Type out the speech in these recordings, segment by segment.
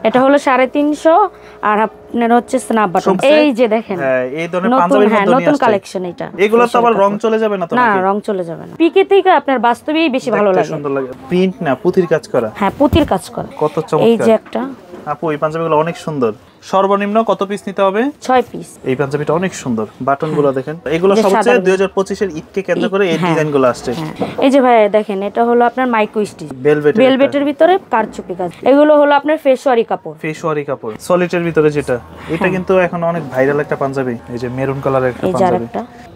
এটা হলো 350 আর আপনার হচ্ছে স্ন্যাপ বাটন। এই যে দেখেন হ্যাঁ এই ধরনের পাঞ্জাবির মধ্যে নতুন কালেকশন এটা। এগুলো তো আবার রং চলে যাবে না তো? না রং চলে যাবে না, পিকে থেকে আপনার বাস্তবেই বেশি ভালো লাগে। সুন্দর লাগে, প্রিন্ট না পুঁতির কাজ করা। হ্যাঁ পুঁতির কাজ করা, কত চমৎকার। এই যে একটা আপু এই পাঞ্জাবিগুলো অনেক সুন্দর। সর্বনিম্ন কত পিস নিতে হবে? 6 পিস। এই পাঞ্জাবিটা অনেক সুন্দর, বাটনগুলো দেখেন। এগুলো সব হচ্ছে 2025 এর ঈদকে কেন্দ্র করে এই ডিজাইনগুলো আসছে। এই যে ভাই দেখেন এটা হলো আপনার মাইক্রো স্টিচ ভেলভেটের ভিতরে কারচুপি কাজ। এগুলো হলো আপনার ফেশওয়ারি কাপড়। ফেশওয়ারি কাপড় সলিটের ভিতরে যেটা, এটা কিন্তু এখন অনেক ভাইরাল একটা পাঞ্জাবি। এই যে মেরুন কালারের একটা পাঞ্জাবি।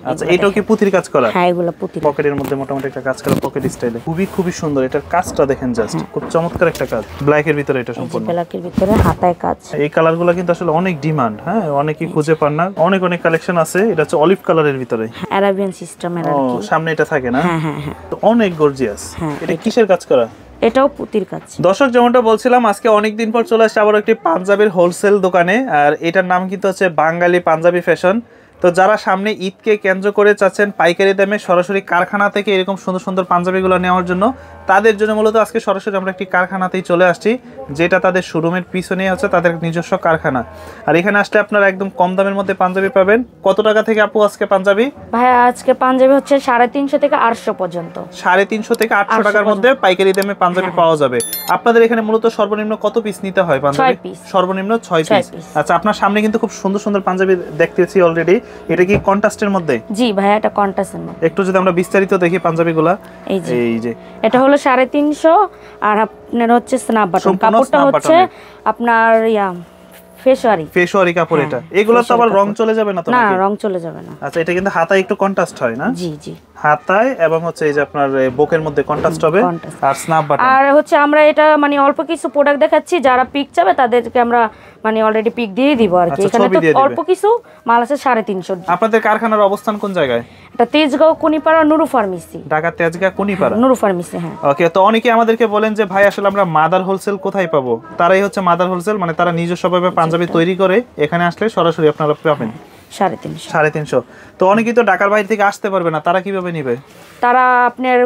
আচ্ছা এটাও কি পুঁতির কাজ করা? হ্যাঁ এগুলো পুঁতি, পকেটের মধ্যে মোটামুটি একটা কাজ করা, পকেট স্টাইলে খুবই সুন্দর। এটার কাজটা দেখেন জাস্ট, খুব চমৎকার একটা কাজ। ব্ল্যাক এর ভিতরে এটা সম্পূর্ণ ব্ল্যাক এর ভিতরে হাতায় কাজ। এই কালারগুলো কিন্তু আসলে অনেক ডিমান্ড, হ্যাঁ অনেকেই খুঁজে পান না, অনেক কালেকশন আছে। এটা হচ্ছে অলিভ কালারের ভিতরে আরাবিয়ান সিস্টেমের আর কি, সামনে এটা থাকে না? হ্যাঁ হ্যাঁ হ্যাঁ, তো অনেক গর্জিয়াস। এটা কিসের কাজ করা? এটাও পুঁতির কাজ। দর্শক যেমনটা বলছিলাম, আজকে অনেকদিন পর চলে আসছে আবার একটি পাঞ্জাবির হোলসেল দোকানে। আর এটার নাম কিন্তু হচ্ছে বাঙালি পাঞ্জাবি ফ্যাশন। তো যারা সামনে ঈদকে কেন্দ্র করে চাচ্ছেন পাইকারি দামে সরাসরি কারখানা থেকে এরকম সুন্দর সুন্দর পাঞ্জাবিগুলো নেওয়ার জন্য, তাদের জন্য মূলত আজকে সরাসরি আমরা একটি কারখানাতেই চলে আসছি, যেটা তাদের শোরুমের পিছনে হচ্ছে তাদের নিজস্ব কারখানা। আর এখানে আসলে আপনারা একদম কম দামের মধ্যে পাঞ্জাবি পাবেন। কত টাকা থেকে আপু আজকে পাঞ্জাবি? ভাই আজকে পাঞ্জাবি হচ্ছে 350 থেকে 800 পর্যন্ত। 350 থেকে 800 টাকার মধ্যে পাইকারি দামে পাঞ্জাবি পাওয়া যাবে। আপনাদের এখানে মূলত সর্বনিম্ন কত পিস নিতে হয় পাঞ্জাবি? 6 পিস। সর্বনিম্ন 6 পিস। আচ্ছা আপনার সামনে কিন্তু খুব সুন্দর সুন্দর পাঞ্জাবি দেখতেছি অলরেডি। এটা কি কন্ট্রাস্টের মধ্যে? জি ভাই এটা কন্ট্রাস্টের মধ্যে। একটু যদি আমরা বিস্তারিত দেখি পাঞ্জাবিগুলা। এই যে এটা হলো 350 আর আপনার হচ্ছে স্ন্যাপ বাটন। কাপড়টা হচ্ছে আপনার ফেশওয়ারি কাপড়। এটা এগুলো তো আবার রং চলে যাবে না তো? না রং চলে যাবে না। আচ্ছা এটা কিন্তু হাতায় একটু কন্ট্রাস্ট হয় না? জি জি, হাতায় এবং হচ্ছে এই যে আপনার বুকের মধ্যে কন্ট্রাস্ট হবে আর স্ন্যাপ বাটন। আর হচ্ছে আমরা এটা মানে অল্প কিছু প্রোডাক্ট দেখাচ্ছি, যারা পিক চাবে তাদেরকে আমরা মানে অলরেডি পিক দিয়ে দিব আর কি। এখানে তো অল্প কিছু মাল আছে 350। আপনাদের কারখানার অবস্থান কোন জায়গায়? এটা তেজগাঁও কুনিপাড়া নুরু ফার্মেসি। ঢাকা তেজগাঁও কুনিপাড়া নুরু ফার্মেসি। হ্যাঁ ওকে। তো অনেকে আমাদেরকে বলেন যে ভাই আসলে আমরা মাদার হোলসেল কোথায় পাবো? তারাই হচ্ছে মাদার হোলসেল, মানে তারা নিজস্বভাবে পাঞ্জাবি তৈরি করে এখানে আসলে সরাসরি আপনারা পাবেন 350। তো অনেকেই তো ঢাকার বাইরে থেকে আসতে পারবে না, তারা কিভাবে নেবে? তারা আপনার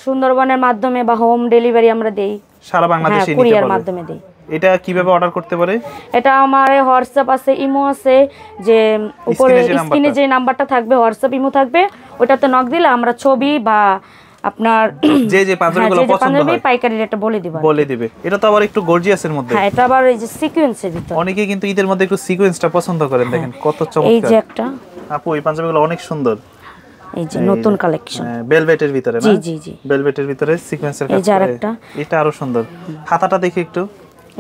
সুন্দরবনের মাধ্যমে বা হোম ডেলিভারি আমরা দেই, সারা বাংলাদেশে নিতে কুরিয়ার মাধ্যমে দেই। এটা কিভাবে অর্ডার করতে পারে? এটা আমার হোয়াটসঅ্যাপ আছে, ইমো আছে, যে উপরে স্ক্রিনে যে নাম্বারটা থাকবে হোয়াটসঅ্যাপ ইমো থাকবে, ওটাতে নক দিলে আমরা ছবি বা আপনার যে পাঞ্জাবিগুলো পছন্দ হয় পাইকারি রেটে বলে দিবে। এটা তো আবার একটু গর্জিয়াসের মধ্যে। হ্যাঁ এটা আবার এই যে সিকোয়েন্সের ভিতর। অনেকে কিন্তু ঈদের মধ্যে একটু সিকোয়েন্সটা পছন্দ করেন, দেখেন কত চমৎকার। এই যে একটা আপু এই পাঞ্জাবিগুলো অনেক সুন্দর। এই যে নতুন কালেকশন ভেলভেটের ভিতরে না? জি জি জি, ভেলভেটের ভিতরে সিকোয়েন্সের কাজ। এই যে আরেকটা, এটা আরো সুন্দর। হাতাটা দেখি একটু।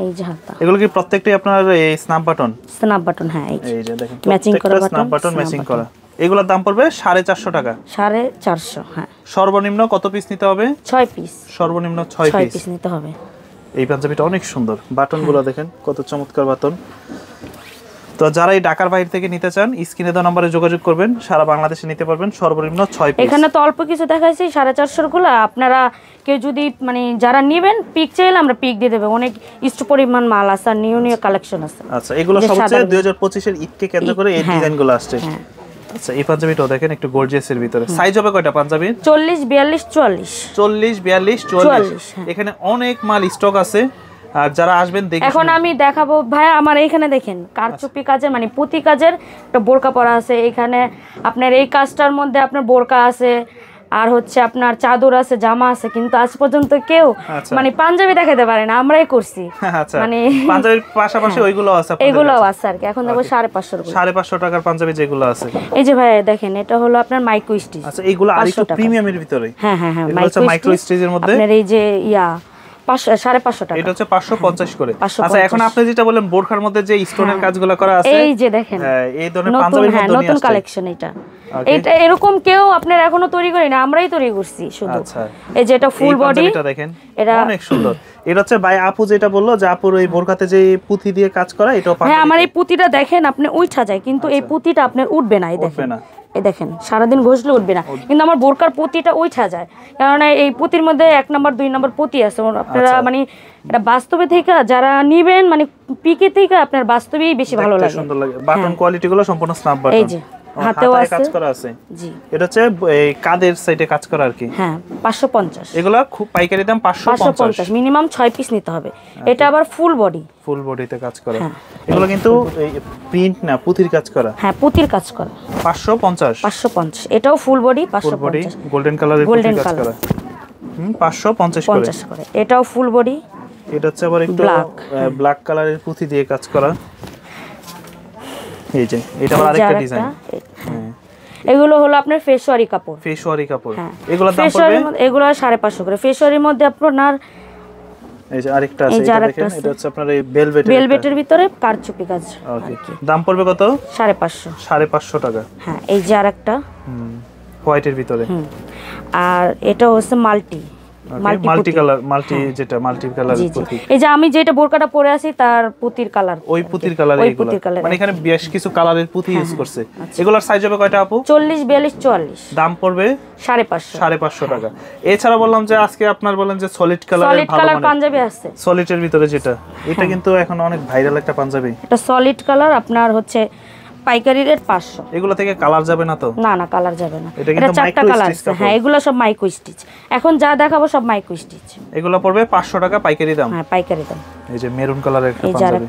এই যে হাতা। এগুলো কি প্রত্যেকটাই আপনার এই স্ন্যাপ বাটন? স্ন্যাপ বাটন, হ্যাঁ এই যে দেখেন ম্যাচিং করা বাটন, স্ন্যাপ বাটন ম্যাচিং করা। এগুলোর দাম পড়বে 450 টাকা। 450। হ্যাঁ সর্বনিম্ন কত পিস নিতে হবে? 6 পিস। সর্বনিম্ন 6 পিস নিতে হবে। এই পাঞ্জাবিটা অনেক সুন্দর, বাটনগুলো দেখেন কত চমৎকার বাটন। তো যারা এই ঢাকার বাইরে থেকে নিতে চান স্ক্রিনে দেওয়া নম্বরে যোগাযোগ করবেন, সারা বাংলাদেশে নিতে পারবেন সর্বনিম্ন 6 পিস। এখানে তো অল্প কিছু দেখাইছি 450 গুলো। আপনারা কেউ যদি মানে যারা নেবেন পিক চাইলে আমরা পিক দিয়ে দেব। অনেক ইষ্ট পরিমাণ মাল আছে, নিউ কালেকশন আছে। আচ্ছা এগুলো সব হচ্ছে 2025 এর ঈদকে কেন্দ্র করে এই ডিজাইনগুলো আসছে। আচ্ছা এই পাঞ্জাবিটাও দেখেন একটু গর্জিয়াসের ভিতরে। সাইজ হবে কয়টা পাঞ্জাবি? 40 42 44। 40 42 44। এখানে অনেক মাল স্টক আছে। আর যারা আসবেন দেখুন, এখন আমি দেখাবো ভাই আমার এইখানে দেখেন কারচুপি কাজের মানে পুঁতি কাজের একটা বোরকা পরা আছে। এখানে আপনার এই কাজটার মধ্যে আপনার বোরকা আছে, আর হচ্ছে আপনার চাদর আছে, জামা আছে, কিন্তু আজ পর্যন্ত কেউ মানে পাঞ্জাবি দেখাতে পারে না, আমরাই করছি। আচ্ছা মানে পাঞ্জাবির পাশাপাশি ওইগুলো আছে, এগুলোও আছে আর কি। এখন দেখো 550 550 টাকার পাঞ্জাবি যেগুলো আছে। এই যে ভাই দেখেন এটা হলো আপনার মাইক্রো স্টিচ। আচ্ছা এগুলো আরেকটু প্রিমিয়ামের ভিতরে। হ্যাঁ হ্যাঁ হ্যাঁ, মাইক্রো স্টিচের মধ্যে আপনার এই যে 550 টাকা। এটা হচ্ছে 550 করে। আচ্ছা এখন আপনি যেটা বলেন বোরখার মধ্যে যে স্টোনের কাজগুলো করা আছে, এই যে দেখেন এই ধরনের পাঞ্জাবির মধ্যে নতুন কালেকশন এটা। এটা এরকম কেউ আপনার এখনো তৈরি করি না, আমরাই তৈরি করছি শুধু। আচ্ছা এই যে এটা ফুল বডি, এটা দেখেন এটা অনেক সুন্দর। এটা হচ্ছে ভাই আপু যেটা বললো যে আপুর ওই বোরখাতে যে পুঁতি দিয়ে কাজ করা, এটাও পাঞ্জাবি। হ্যাঁ আমার এই পুঁতিটা দেখেন আপনি উঠা যায়, কিন্তু এই পুঁতিটা আপনার উঠবে না। এই দেখেন এই দেখেন সারাদিন ঘষলে উঠবে না, কিন্তু আমার বোরকার পুঁতিটা উঠা যায়, কারণ এই পুঁতির মধ্যে 1 নম্বর 2 নম্বর পুঁতি আছে। আপনারা মানে এটা বাস্তবে থেকে যারা নিবেন মানে পিকে থেকে আপনার বাস্তবেই বেশি ভালো লাগে, সুন্দর লাগে। বাটন কোয়ালিটি গুলো সম্পূর্ণ স্ন্যাপ বাটন। এই যে হাতেও আছে কাজ করা আছে। জি, এটা হচ্ছে এই কাদের সাইডে কাজ করা আর কি। হ্যাঁ 550। এগুলা খুব পাইকারি দাম 550, মিনিমাম 6 পিস নিতে হবে। এটা আবার ফুল বডি, ফুল বডিতে কাজ করা। এগুলো কিন্তু প্রিন্ট না, পুঁতির কাজ করা। হ্যাঁ পুঁতির কাজ করা। 550। এটাও full body full body 550। Golden কালারের পুঁতির কাজ করা। 550 করে। এটাও ফুল বডি। এটা হচ্ছে আবার একটু ব্ল্যাক কালারের পুঁতি দিয়ে কাজ করা। এই যে এটা আবার আরেকটা ডিজাইন। এগুলো হলো আপনার ফেশওয়ারি কাপড়। ফেশওয়ারি কাপড়। এগুলোর দাম পড়বে, এগুলো 550 করে। ফেশওয়ারির মধ্যে আপনার এই যে আরেকটা আছে, এটা দেখেন, এটা হচ্ছে আপনার এই ভেলভেটের ভিতরে কারচুপি কাজ। ওকে, দাম পড়বে কত? 550। 550 টাকা। হ্যাঁ এই যে আরেকটা হোয়াইটের ভিতরে। আর এটা হচ্ছে মাল্টি কালার, যেটা মাল্টি কালার পুঁতি। এই যে আমি যেটা বোরকাটা পরে আছি তার পুঁতির কালার, ওই পুঁতির কালার। এইগুলো মানে এখানে বেশ কিছু কালারের পুঁতি ইউজ করছে। এগুলোর সাইজ হবে কয়টা আপু? 40, 42, 44। দাম পড়বে 550 টাকা। এছাড়া বললাম যে আজকে আপনার বলেন যে সলিড কালার পাঞ্জাবি আছে, সলিডের ভিতরে যেটা, এটা কিন্তু এখন অনেক ভাইরাল একটা পাঞ্জাবি। এটা সলিড কালার আপনার হচ্ছে পাইকারি রেট 500। এগুলো থেকে কালার যাবে না তো? না কালার যাবে না। এটা 4টা কালার আছে। হ্যাঁ এগুলো সব মাইক্রো স্টিচ। এখন যা দেখাবো সব মাইক্রো স্টিচ। এগুলো পড়বে 500 টাকা পাইকারি দাম। হ্যাঁ পাইকারি দাম। এই যে মেরুন কালারের একটা পাঞ্জাবি।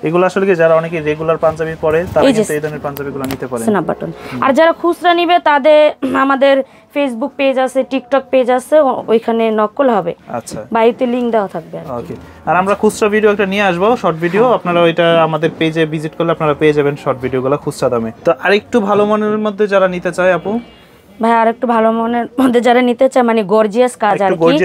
এগুলো আসলে কি যারা অনেকে রেগুলার পাঞ্জাবি পরে তারা কিন্তু এই ধরনের পাঞ্জাবিগুলো নিতে পারে। Snap button. আর যারা খুচরা নিবে তাদের আমাদের ফেসবুক পেজ আছে, টিকটক পেজ আছে, ওইখানে নক করলে হবে। আচ্ছা, বাড়িতে লিংক দেওয়া থাকবে। ওকে। আর আমরা খুচরা ভিডিও একটা নিয়ে আসবো, শর্ট ভিডিও। আপনারা ওইটা আমাদের পেজে ভিজিট করলে আপনারা পেয়ে যাবেন শর্ট ভিডিওগুলো খুচরা দামে। তো আরেকটু ভালো মানের মধ্যে যারা নিতে চায় আপু, ভাই আর একটু ভালো মনের মধ্যে যারা নিতে চায়, মানে গর্জিয়াস কাজ আর কি,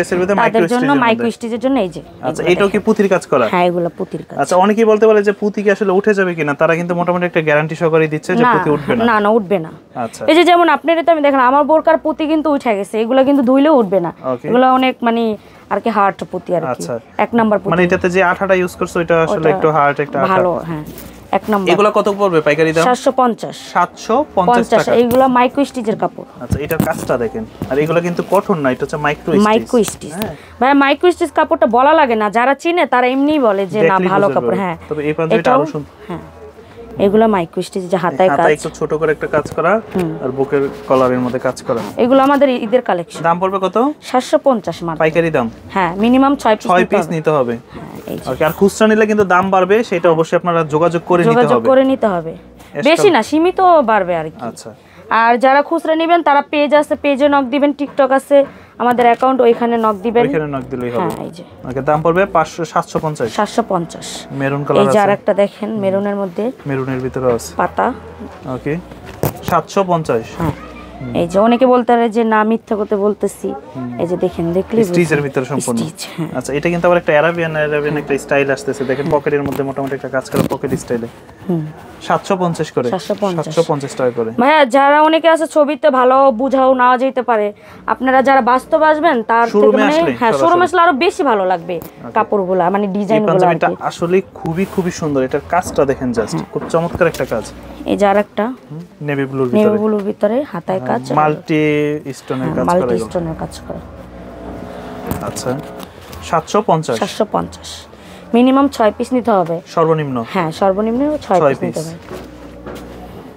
তাদের জন্য মাইক্রো স্টিচের জন্য এই যে। আচ্ছা, এটাও কি পুঁতির কাজ করা? হ্যাঁ এগুলো পুঁতির কাজ। আচ্ছা, অনেকেই বলতে পারে যে পুঁতি কি আসলে উঠে যাবে কিনা, তারা কিন্তু মোটামুটি একটা গ্যারান্টি সহকারে দিচ্ছে যে পুঁতি উঠবে না। না উঠবে না। আচ্ছা, এই যে যেমন আপনার তো আমি দেখেন আমার বোরকার পুঁতি কিন্তু উঠে গেছে, এগুলো কিন্তু ধুইলেও উঠবে না। এগুলো অনেক মানে আর কি হার্ড পুঁতি আর কি, এক নাম্বার পুঁতি। মানে এটাতে যে আঠাটা ইউজ করছো এটা আসলে একটু হার্ড একটা আঠা। ভালো, হ্যাঁ এক নাম্বার। এগুলো কত পড়বে পাইকারি দাম? 750 টাকা। এইগুলো মাইক্রো স্টিচের কাপড়। আচ্ছা, এটার কাজটা দেখেন। আর এগুলো কিন্তু কটন না, এটা হচ্ছে মাইক্রো স্টিচ। ভাই মাইক্রো স্টিচ কাপড়টা বলা লাগে না, যারা চিনে তারা এমনিই বলে যে না ভালো কাপড়। হ্যাঁ তবে এই পাঞ্জাবিটা আরো সুন্দর। হ্যাঁ এগুলো মাইক্রো স্টিচ, যে হাতায় কাজ, একটু ছোট করে একটা কাজ করা আর বুকের কলারের মধ্যে কাজ করা। এগুলো আমাদের ঈদের কালেকশন। দাম পড়বে কত? 750 মাত্র পাইকারি দাম। হ্যাঁ মিনিমাম 6 পিস নিতে হবে। ওকে। আর খুচরা নিলে কিন্তু দাম বাড়বে, সেটা অবশ্যই আপনারা যোগাযোগ করে নিতে হবে। বেশি না, সীমিত বাড়বে আর কি। আচ্ছা। আর যারা খুচরা নেবেন তারা পেজ আছে, পেজে নক দিবেন, টিকটক আছে আমাদের অ্যাকাউন্ট, ওইখানে নক দিবেন। ওইখানে নক দিলেই হবে। হ্যাঁ এই যে। ওকে, দাম পড়বে 750। 750 মেরুন কালার আছে। এই যে আরেকটা দেখেন মেরুনের মধ্যে, মেরুনের ভিতরে আছে পাতা। ওকে, 750। হ্যাঁ এই যে অনেকে বলতে পারে যে না মিথ্যা কথা বলতেছি, এই যে দেখেন, দেখলি স্টিচের ভিতরে সম্পূর্ণ। আচ্ছা, এটা কিন্তু আবার একটা আরাবিয়ান একটা স্টাইল আসতেছে, দেখেন পকেটের মধ্যে মোটামুটি একটা কাজ করা পকেট স্টাইলে। 750 করে। 750 টাকা করে। ভাইয়া যারা অনেকে আছে ছবিতে ভালো বুঝাও না যেতে পারে, আপনারা যারা বাস্তব আসবেন তার থেকে মানে হ্যাঁ শোরুমে আসলে আরো বেশি ভালো লাগবে কাপড়গুলো, মানে ডিজাইনগুলো। এটা আসলে খুবই খুবই সুন্দর, এটার কাজটা দেখেন, জাস্ট খুব চমৎকার একটা কাজ। এই যে আরেকটা নেভি ব্লুর ভিতরে হাতায় কাজ, মাল্টি স্টোনের কাজ করা। মাল্টি স্টোনের কাজ করা। আচ্ছা, 750 মিনিমাম 6 পিস নিতে হবে সর্বনিম্ন। হ্যাঁ সর্বনিম্ন 6 পিস নিতে হবে।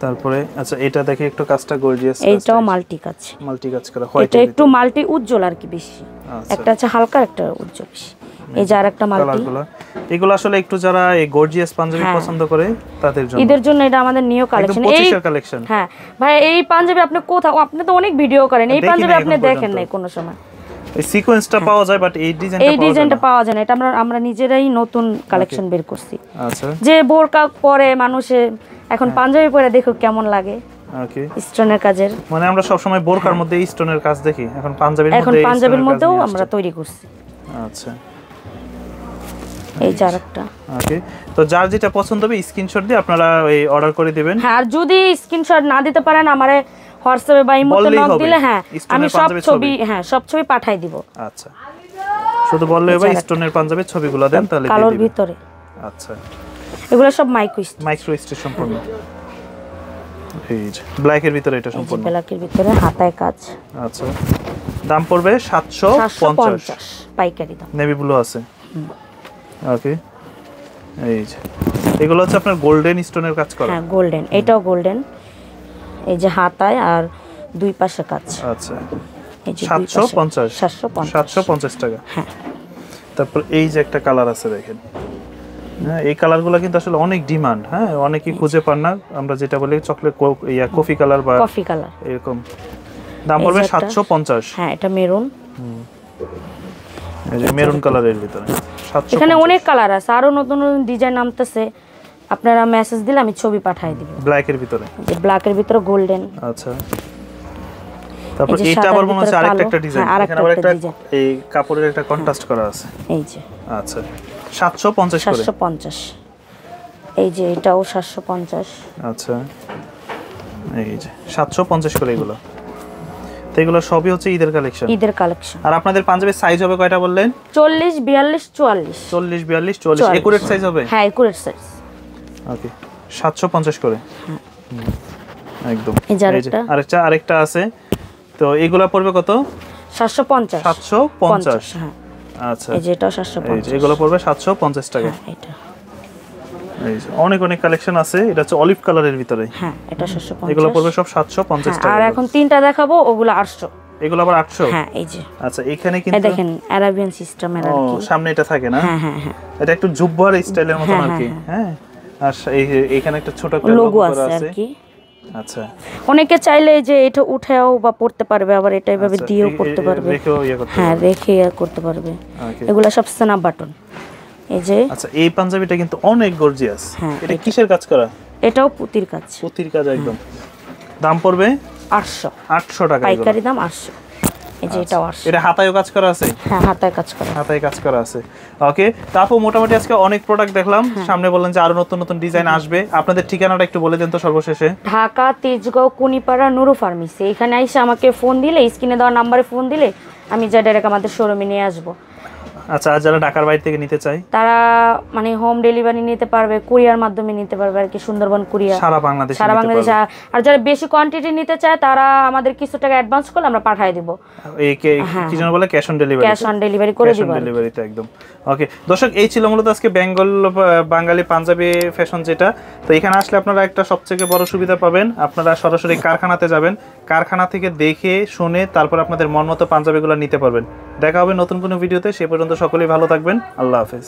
তারপরে আচ্ছা, এটা দেখে একটু কাজটা গর্জিয়াস। এইটাও মাল্টি কাজ করা, এটা একটু মাল্টি উজ্জ্বল আর কি বেশি। একটা আছে হালকা, একটা উজ্জ্বল বেশি। এই যে আরেকটা মাল্টি। এগুলো আসলে একটু যারা এই গর্জিয়াস পাঞ্জাবি পছন্দ করে তাদের জন্য, ঈদের জন্য এটা আমাদের নিউ কালেকশন। কালেকশন। হ্যাঁ ভাই এই পাঞ্জাবি আপনি কোথাও, আপনি তো অনেক ভিডিও করেন, এই পাঞ্জাবি আপনি দেখেন নাই কোনো সময়। এই সিকোয়েন্সটা পাওয়া যায়, বাট এই ডিজাইনটা পাওয়া যায় না। এটা আমরা নিজেরাই নতুন কালেকশন বের করছি। আচ্ছা, যে বোরকা পরে মানুষে এখন পাঞ্জাবি পরে দেখো কেমন লাগে। ওকে, স্টোনের কাজের, মানে আমরা সব সময় বোরকার মধ্যে স্টোনের কাজ দেখি, এখন পাঞ্জাবির মধ্যেও আমরা তৈরি করছি। আচ্ছা, এই যে আরেকটা। ওকে, তো যার যেটা পছন্দ হবে স্ক্রিনশট দিয়ে আপনারা এই অর্ডার করে দিবেন। হ্যাঁ, আর যদি স্ক্রিনশট না দিতে পারেন আমারে হোয়াটসঅ্যাপে বা ইমোতে নক দিলে হ্যাঁ আমি সব ছবি পাঠাই দিব। আচ্ছা, শুধু বললে ভাই স্টোনের পাঞ্জাবির ছবিগুলো দেন তাহলে দিয়ে দিবেন। কালোর ভিতরে। আচ্ছা, এগুলো সব মাইক্রো স্টিচ সম্পূর্ণ। এই যে ব্ল্যাকের ভিতরে, এটা সম্পূর্ণ ব্ল্যাকের ভিতরে হাতায় কাজ। আচ্ছা, দাম পড়বে 750 পাইকারি দাম। নেভি ব্লু আছে। ওকে, এই যে এগুলো হচ্ছে আপনার গোল্ডেন স্টোনের কাজ করা। হ্যাঁ গোল্ডেন, এটাও গোল্ডেন। এই যে হাতায় আর দুই পাশে কাজ। আচ্ছা এই যে 750 750 টাকা। হ্যাঁ তারপর এই যে একটা কালার আছে দেখেন, হ্যাঁ এই কালারগুলো কিন্তু আসলে অনেক ডিমান্ড, হ্যাঁ অনেকেই খুঁজে পান না, আমরা যেটা বলি চকলেট কফি কালার বা কফি কালার এরকম। দাম পড়বে 750। হ্যাঁ এটা মেরুন, এই যে মেরুন কালারের ভিতরে 750। এখানে অনেক কালার আছে, আরো নতুন নতুন ডিজাইন নামতেছে, আপনারা মেসেজ দিলে আমি ছবি পাঠিয়ে দিব। ব্ল্যাকের ভিতরে, যে ব্ল্যাকের ভিতরে গোল্ডেন। আচ্ছা তারপর এটা আবার মনে হচ্ছে আরেকটা একটা ডিজাইন, এখানে আবার একটা এই কাপড়ের একটা কন্ট্রাস্ট করা আছে। এই যে আচ্ছা 750 করে। 750। এই যে এটাও 750। আচ্ছা এই যে 750 করে এগুলো। তো এগুলো সবই হচ্ছে ঈদের কালেকশন। ঈদের কালেকশন। আর আপনাদের পাঞ্জাবির সাইজ হবে কয়টা বললেন? 40 42 44। 40 42 44 একুরেট সাইজ হবে? হ্যাঁ একুরেট সাইজ। ওকে 750 করে। একদম। এই যে আরেকটা আছে, তো এগুলা পড়বে কত? 750। 750। হ্যাঁ আচ্ছা এই যে এটাও 750। এই যে এগুলো পড়বে 750 টাকা। হ্যাঁ এটা এই যে অনেক অনেক কালেকশন আছে, এটা হচ্ছে অলিভ কালারের ভিতরে। হ্যাঁ এটা 750। এগুলো পড়বে সব 750 টাকা। আর এখন তিনটা দেখাবো, ওগুলো 800। এগুলো আবার 800? হ্যাঁ এই যে। আচ্ছা এখানে কিন্তু এই দেখেন আরাবিয়ান সিস্টেমের আর কি, সামনে এটা থাকে না? হ্যাঁ হ্যাঁ হ্যাঁ এটা একটু জুব্বার স্টাইলের মত আর কি। হ্যাঁ আর এইখানে একটা ছোট একটা লোগো আছে আর কি। আচ্ছা অনেকে চাইলে যে এটা উঠেও বা পড়তে পারবে, আবার এটা এভাবে দিয়েও পড়তে পারবে। হ্যাঁ রেখে করতে পারবে। এগুলা সব স্ন্যাপ বাটন। এই যে আচ্ছা এই পাঞ্জাবিটা কিন্তু অনেক গর্জিয়াস। এটা কিসের কাজ করা? এটাও পুতির কাজ। পুতির কাজ একদম। দাম পড়বে 800 টাকা। পাইকারি দাম 800। এই যে এটাও 800। এটা হাতায়ও কাজ করা আছে? হ্যাঁ হাতায় কাজ করা, হাতায় কাজ করা আছে। ওকে তারপর মোটামুটি আজকে অনেক প্রোডাক্ট দেখলাম, সামনে বললেন যে আরো নতুন নতুন ডিজাইন আসবে। আপনাদের ঠিকানাটা একটু বলে দেন তো সর্বশেষে। ঢাকা তেজগাঁও কুনিপাড়া নুরু ফার্মেসি। এখানে এসে আমাকে ফোন দিলে, স্ক্রিনে দেওয়া নাম্বারে ফোন দিলে আমি যা ডাইরেক্ট আমাদের শোরুমে নিয়ে আসবো। আচ্ছা আর যারা ঢাকার বাইরে থেকে নিতে চায় তারা মানে হোম ডেলিভারি নিতে পারবে, কুরিয়ার মাধ্যমে নিতে পারবে আর কি, সুন্দরবন কুরিয়ার সারা বাংলাদেশে। আর যারা বেশি কোয়ান্টিটি নিতে চায় তারা আমাদের কিছু টাকা অ্যাডভান্স করলে আমরা পাঠিয়ে দিব। এই কি যেন বলে cash on delivery? Cash on delivery করে দিব। ডেলিভারিতে একদম। ওকে দর্শক এই ছিল মূলত আজকে বাঙালি পাঞ্জাবি ফ্যাশন যেটা। তো এখানে আসলে আপনারা একটা সবথেকে বড় সুবিধা পাবেন, আপনারা সরাসরি কারখানাতে যাবেন, কারখানা থেকে দেখে শুনে তারপর আপনাদের মন মতো পাঞ্জাবিগুলো নিতে পারবেন। দেখা হবে নতুন কোনো ভিডিওতে, সে পর্যন্ত সকলেই ভালো থাকবেন। আল্লাহ হাফেজ।